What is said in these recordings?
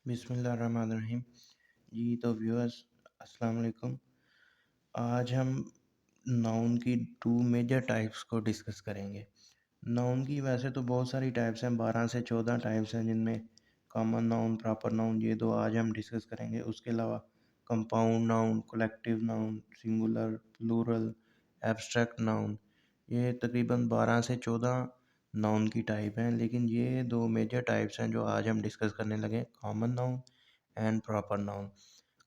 बिस्मिल्लाहिर्रहमानिर्रहीम। जी तो व्यूअर्स, अस्सलाम वालेकुम। आज हम नाउन की टू मेजर टाइप्स को डिस्कस करेंगे। नाउन की वैसे तो बहुत सारी टाइप्स हैं, 12 से 14 टाइप्स हैं, जिनमें कॉमन नाउन, प्रॉपर नाउन, ये दो आज हम डिस्कस करेंगे। उसके अलावा compound noun, collective noun, singular, plural, abstract noun, ये तकरीबन 12 से 14 नाउन की टाइप हैं। लेकिन ये दो मेजर टाइप्स हैं जो आज हम डिस्कस करने लगे, common noun and proper noun.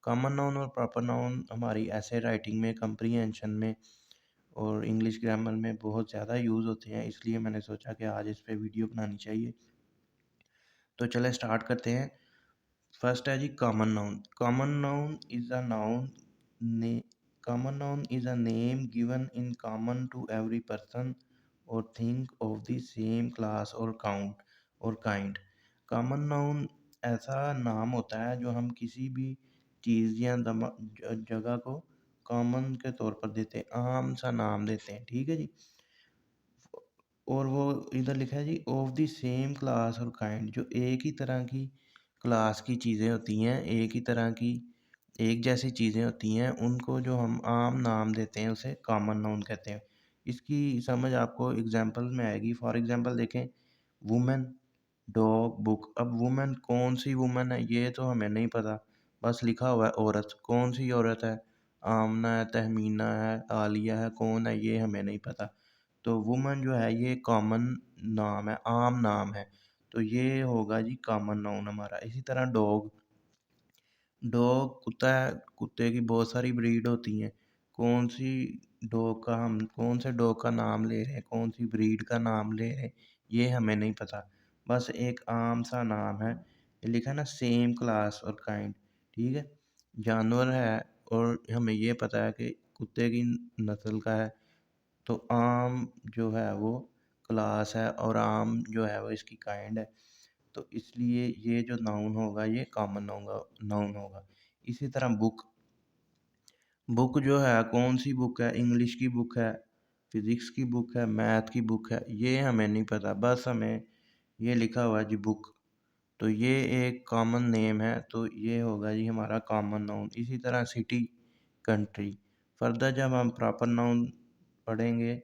Common noun और प्रॉपर नाउन हमारी ऐसे राइटिंग में, कंप्रीहेंशन में और इंग्लिश ग्रामर में बहुत ज़्यादा यूज़ होते हैं, इसलिए मैंने सोचा कि आज इस पे वीडियो बनानी चाहिए। तो चले स्टार्ट करते हैं। फर्स्ट है जी कॉमन नाउन। ने common noun is a name given in common to every person और thing of the same class और काउंट और काइंड। कॉमन नाउन ऐसा नाम होता है जो हम किसी भी चीज़ या जगह को कॉमन के तौर पर देते हैं, आम सा नाम देते हैं, ठीक है जी। और वो इधर लिखा है जी ऑफ द सेम क्लास और काइंड, जो एक ही तरह की क्लास की चीज़ें होती हैं, एक ही तरह की एक जैसी चीज़ें होती हैं, उनको जो हम आम नाम देते हैं उसे कॉमन नाउन कहते हैं। इसकी समझ आपको एग्जांपल में आएगी। फॉर एग्जांपल देखें, वुमेन, डॉग, बुक। अब वुमेन, कौन सी वुमेन है ये तो हमें नहीं पता, बस लिखा हुआ है औरत। कौन सी औरत है? आमना है, तहमीना है, आलिया है, कौन है ये हमें नहीं पता। तो वुमन जो है ये कॉमन नाम है, आम नाम है, तो ये होगा जी कॉमन नाउन हमारा। इसी तरह डॉग, डॉग कुत्ता है, कुत्ते की बहुत सारी ब्रीड होती हैं। कौन सी डॉग का हम कौन से डॉग का नाम ले रहे हैं, कौन सी ब्रीड का नाम ले रहे हैं, ये हमें नहीं पता, बस एक आम सा नाम है। ये लिखा है ना, सेम क्लास और काइंड, ठीक है। जानवर है और हमें ये पता है कि कुत्ते की नस्ल का है, तो आम जो है वो क्लास है और आम जो है वो इसकी काइंड है। तो इसलिए ये जो नाउन होगा ये कॉमन नाउन होगा। इसी तरह बुक, बुक जो है कौन सी बुक है? इंग्लिश की बुक है, फिजिक्स की बुक है, मैथ की बुक है, ये हमें नहीं पता, बस हमें ये लिखा हुआ है जी बुक। तो ये एक कॉमन नेम है, तो ये होगा जी हमारा कॉमन नाउन। इसी तरह सिटी, कंट्री। फर्दर जब हम प्रॉपर नाउन पढ़ेंगे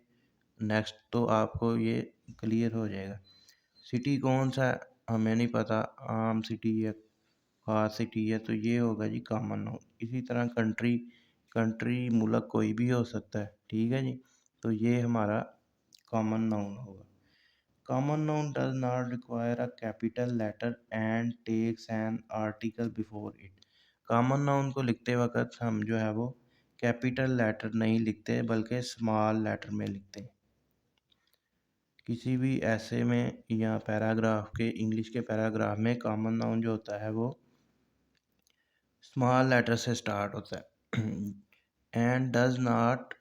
नेक्स्ट, तो आपको ये क्लियर हो जाएगा। सिटी कौन सा है हमें नहीं पता, आम सिटी है, ख़ास सिटी है, तो ये होगा जी कॉमन नाउन। इसी तरह कंट्री, कंट्री मुल्क कोई भी हो सकता है, ठीक है जी। तो ये हमारा कॉमन नाउन होगा। Common noun does not require a capital letter and takes an article before it. Common noun को लिखते वक्त हम जो है वो कैपिटल लेटर नहीं लिखते, बल्कि स्मॉल लेटर में लिखते हैं। किसी भी ऐसे में या पैराग्राफ के, इंग्लिश के पैराग्राफ में कॉमन नाउन जो होता है वो स्मॉल लेटर से स्टार्ट होता है। And does not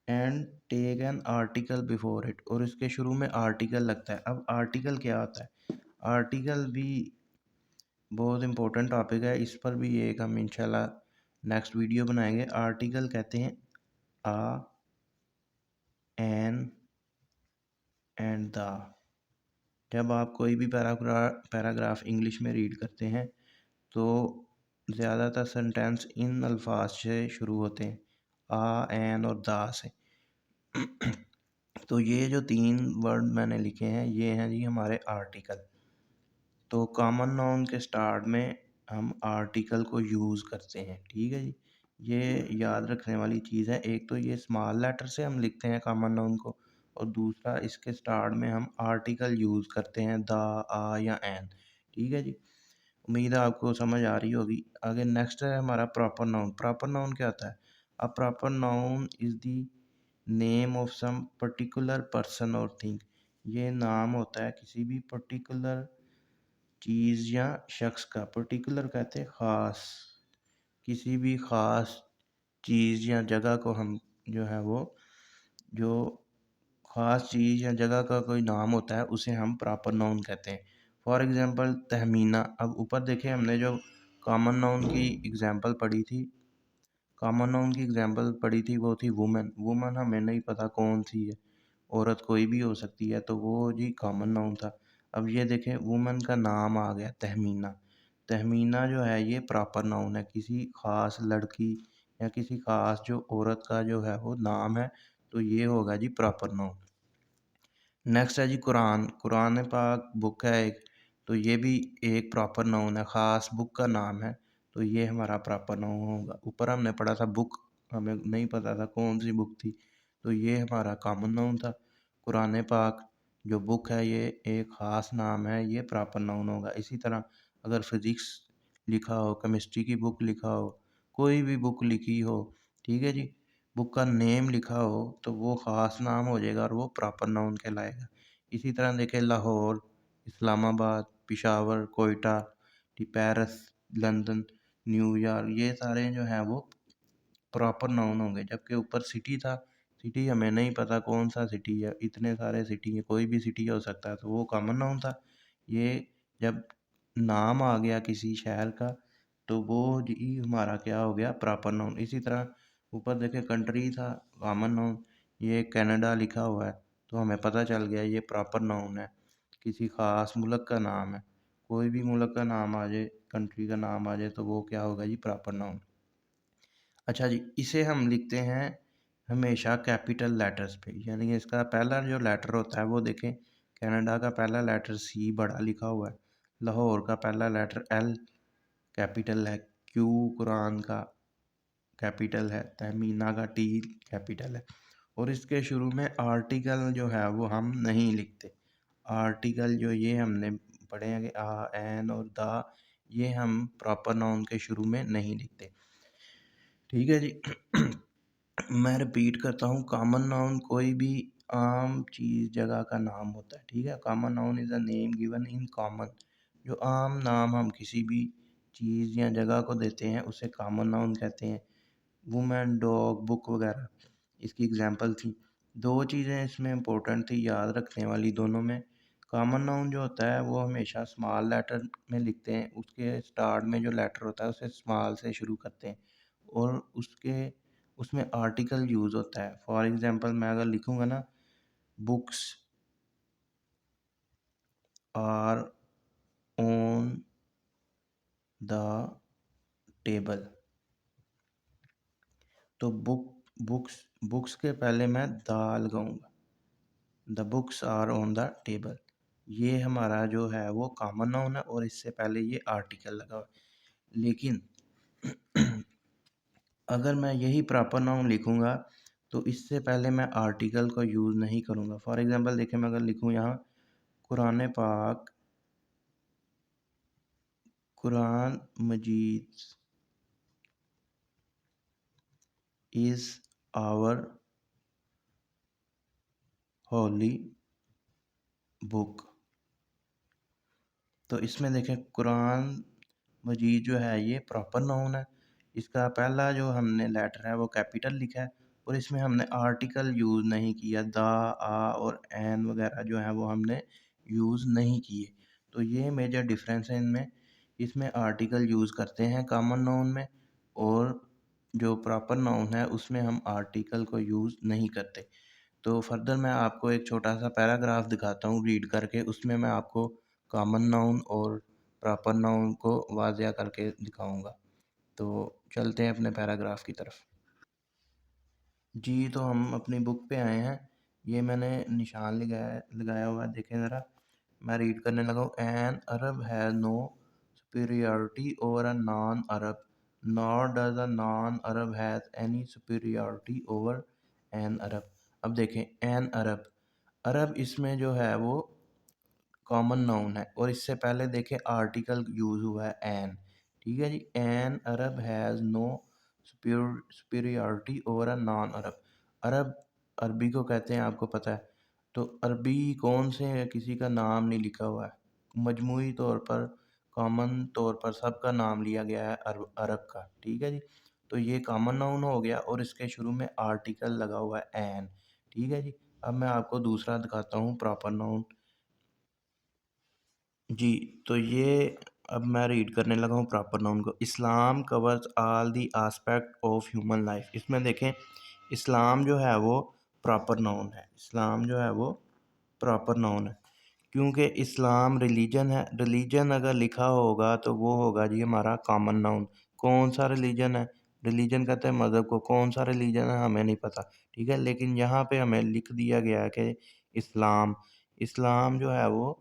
and take an article before it, और इसके शुरू में आर्टिकल लगता है। अब आर्टिकल क्या होता है? आर्टिकल भी बहुत इंपॉर्टेंट टॉपिक है, इस पर भी एक हम इंशाल्लाह नेक्स्ट वीडियो बनाएंगे। आर्टिकल कहते हैं आ, एन एंड द। जब आप कोई भी पैराग्राफ इंग्लिश में रीड करते हैं तो ज़्यादातर सेंटेंस इन अल्फाज से शुरू होते हैं, आ, एन और दा से। तो ये जो तीन वर्ड मैंने लिखे हैं ये हैं जी हमारे आर्टिकल। तो कॉमन नाउन के स्टार्ट में हम आर्टिकल को यूज़ करते हैं, ठीक है जी। ये याद रखने वाली चीज़ है। एक तो ये स्मॉल लेटर से हम लिखते हैं कॉमन नाउन को, और दूसरा इसके स्टार्ट में हम आर्टिकल यूज़ करते हैं, द, आ या एन, ठीक है जी। उम्मीद है आपको समझ आ रही होगी। आगे नेक्स्ट है हमारा प्रॉपर नाउन। प्रॉपर नाउन क्या होता है? A proper noun is the name of some particular person और थिंग। ये नाम होता है किसी भी पर्टिकुलर चीज़ या शख्स का। पर्टिकुलर कहते हैं ख़ास, किसी भी ख़ास चीज़ या जगह को हम जो है वो, जो ख़ास चीज़ या जगह का कोई नाम होता है उसे हम प्रॉपर नाउन कहते हैं। For example Tahmina. अब ऊपर देखें हमने जो कॉमन नाउन की एग्ज़ाम्पल पढ़ी थी, कॉमन नाउन की एग्ज़ाम्पल पढ़ी थी वो थी वुमेन। वुमेन हमें नहीं पता कौन सी है, औरत कोई भी हो सकती है, तो वो जी कॉमन नाउन था। अब ये देखें वुमेन का नाम आ गया तहमीना, तहमीना जो है ये प्रॉपर नाउन है, किसी ख़ास लड़की या किसी ख़ास जो औरत का जो है वो नाम है, तो ये होगा जी प्रॉपर नाउन। नेक्स्ट है जी कुरान। कुरान पाक बुक है एक, तो ये भी एक प्रॉपर नाउन है, ख़ास बुक का नाम है, तो ये हमारा प्रॉपर नाउन होगा। ऊपर हमने पढ़ा था बुक, हमें नहीं पता था कौन सी बुक थी, तो ये हमारा कॉमन नाउन था। कुरान पाक जो बुक है ये एक ख़ास नाम है, ये प्रॉपर नाउन होगा। इसी तरह अगर फिज़िक्स लिखा हो, केमिस्ट्री की बुक लिखा हो, कोई भी बुक लिखी हो, ठीक है जी, बुक का नेम लिखा हो तो वो ख़ास नाम हो जाएगा और वो प्रॉपर नाउन कहलाएगा। इसी तरह देखें Lahore, Islamabad, Peshawar, Quetta, Paris, London, New York, ये सारे जो हैं वो प्रॉपर नाउन होंगे। जबकि ऊपर सिटी था, सिटी हमें नहीं पता कौन सा सिटी है, इतने सारे सिटी है, कोई भी सिटी हो सकता है, तो वो कॉमन नाउन था। ये जब नाम आ गया किसी शहर का तो वो ही हमारा क्या हो गया, प्रॉपर नाउन। इसी तरह ऊपर देखे कंट्री था कॉमन नाउन, ये कनाडा लिखा हुआ है तो हमें पता चल गया ये प्रॉपर नाउन है, किसी ख़ास मुल्क का नाम है। कोई भी मुल्क का नाम आ जाए, कंट्री का नाम आ जाए, तो वो क्या होगा जी, प्रॉपर नाउन। अच्छा जी, इसे हम लिखते हैं हमेशा कैपिटल लेटर्स पे, यानी कि इसका पहला जो लेटर होता है वो देखें, कनाडा का पहला लेटर सी बड़ा लिखा हुआ है, लाहौर का पहला लेटर एल कैपिटल है, क्यू कुरान का कैपिटल है, तहमीना का टी कैपिटल है। और इसके शुरू में आर्टिकल जो है वो हम नहीं लिखते। आर्टिकल जो ये हमने पढ़े हैं कि आ, एन और दा, ये हम प्रॉपर नाउन के शुरू में नहीं लिखते। ठीक है जी। मैं रिपीट करता हूँ, कॉमन नाउन कोई भी आम चीज़ जगह का नाम होता है। ठीक है, common noun is a name given in common. जो आम नाम हम किसी भी चीज़ या जगह को देते हैं उसे कॉमन नाउन कहते हैं। वुमेन, डॉग, बुक वगैरह इसकी एग्जांपल थी। दो चीज़ें इसमें इम्पोर्टेंट थी याद रखने वाली दोनों में। कॉमन नाउन जो होता है वो हमेशा स्मॉल लेटर में लिखते हैं, उसके स्टार्ट में जो लेटर होता है उसे स्मॉल से शुरू करते हैं, और उसमें आर्टिकल यूज़ होता है। फॉर एग्जांपल मैं अगर लिखूँगा ना, books are on the table, तो बुक्स बुक्स के पहले मैं द लगाऊंगा, the books are on the table. ये हमारा जो है वो कॉमन नाउन है और इससे पहले ये आर्टिकल लगा हुआ है। लेकिन अगर मैं यही प्रॉपर नाउन लिखूंगा तो इससे पहले मैं आर्टिकल का यूज़ नहीं करूंगा। फॉर एग्जांपल देखिए, मैं अगर लिखूं यहाँ कुरान पाक, कुरान मजीद इज़ आवर होली बुक, तो इसमें देखें कुरान मजीद जो है ये प्रॉपर नाउन है, इसका पहला जो हमने लेटर है वो कैपिटल लिखा है, और इसमें हमने आर्टिकल यूज़ नहीं किया, दा, आ और एन वगैरह जो है वो हमने यूज़ नहीं किए। तो ये मेजर डिफरेंस है इनमें। इसमें आर्टिकल यूज़ करते हैं कॉमन नाउन में, और जो प्रॉपर नाउन है उसमें हम आर्टिकल को यूज़ नहीं करते। तो फर्दर मैं आपको एक छोटा सा पैराग्राफ दिखाता हूँ रीड करके, उसमें मैं आपको कॉमन नाउन और प्रॉपर नाउन को वाज़िया करके दिखाऊंगा। तो चलते हैं अपने पैराग्राफ की तरफ। जी, तो हम अपनी बुक पे आए हैं, ये मैंने निशान लगाया लगाया हुआ है, देखें ज़रा। मैं रीड करने लगा हूँ, an Arab has no superiority over a non-Arab, nor does a non-Arab has any superiority over an Arab। अब देखें, एन अरब, अरब इसमें जो है वो कॉमन नाउन है, और इससे पहले देखें आर्टिकल यूज़ हुआ है एन। ठीक है जी, an Arab has no superiority over a non Arab. अरब अरबी को कहते हैं, आपको पता है। तो अरबी कौन से है, किसी का नाम नहीं लिखा हुआ है, मजमूई तौर पर कॉमन तौर पर सबका नाम लिया गया है अरब अरब का। ठीक है जी, तो ये कॉमन नाउन हो गया और इसके शुरू में आर्टिकल लगा हुआ है एन। ठीक है जी, अब मैं आपको दूसरा दिखाता हूँ प्रॉपर नाउन। जी, तो ये अब मैं रीड करने लगा हूँ प्रॉपर नाउन को। Islam covers all the aspect of human life. इसमें देखें, इस्लाम जो है वो प्रॉपर नाउन है, इस्लाम जो है वो प्रॉपर नाउन है, क्योंकि इस्लाम रिलीजन है, रिलीजन अगर लिखा होगा तो वो होगा जी हमारा कॉमन नाउन। कौन सा रिलीजन है? रिलीजन कहते हैं मज़हब को, कौन सा रिलीजन है हमें नहीं पता, ठीक है? लेकिन यहाँ पे हमें लिख दिया गया है कि इस्लाम, इस्लाम जो है वो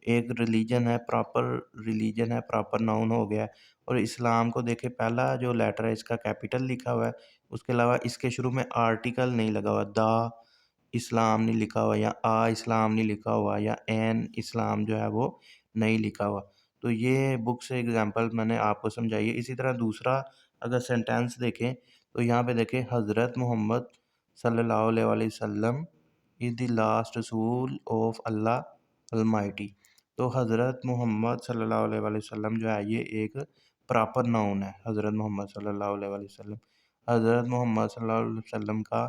एक रिलीजन है, प्रॉपर रिलीजन है, प्रॉपर नाउन हो गया है। और इस्लाम को देखिए पहला जो लेटर है इसका कैपिटल लिखा हुआ है, उसके अलावा इसके शुरू में आर्टिकल नहीं लगा हुआ, द इस्लाम नहीं लिखा हुआ या आ इस्लाम नहीं लिखा हुआ या एन इस्लाम जो है वो नहीं लिखा हुआ। तो ये बुक से एग्ज़ाम्पल मैंने आपको समझाई है। इसी तरह दूसरा अगर सेंटेंस देखें तो यहाँ पे देखें हज़रत मोहम्मद सल्लल्लाहु अलैहि वसल्लम इज़ द लास्ट रसूल ऑफ अल्लाह अलमाइटी। तो हज़रत मोहम्मद सल्लल्लाहु अलैहि वसल्लम जो है ये एक प्रॉपर नाउन है। हज़रत मोहम्मद सल्लल्लाहु अलैहि वसल्लम, हज़रत मोहम्मद सल्लल्लाहु अलैहि वसल्लम का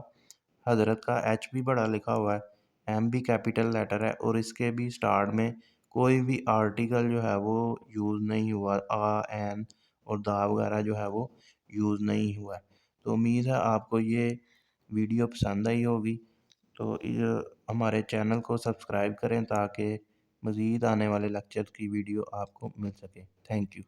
हज़रत का एच भी बड़ा लिखा हुआ है, एम भी कैपिटल लेटर है और इसके भी स्टार्ट में कोई भी आर्टिकल जो है वो यूज़ नहीं हुआ, आ, एन और दा वगैरह जो है वो यूज़ नहीं हुआ है। तो उम्मीद है आपको ये वीडियो पसंद आई होगी। तो हमारे चैनल को सब्सक्राइब करें ताकि मज़ीद आने वाले लेक्चर की वीडियो आपको मिल सके। Thank you.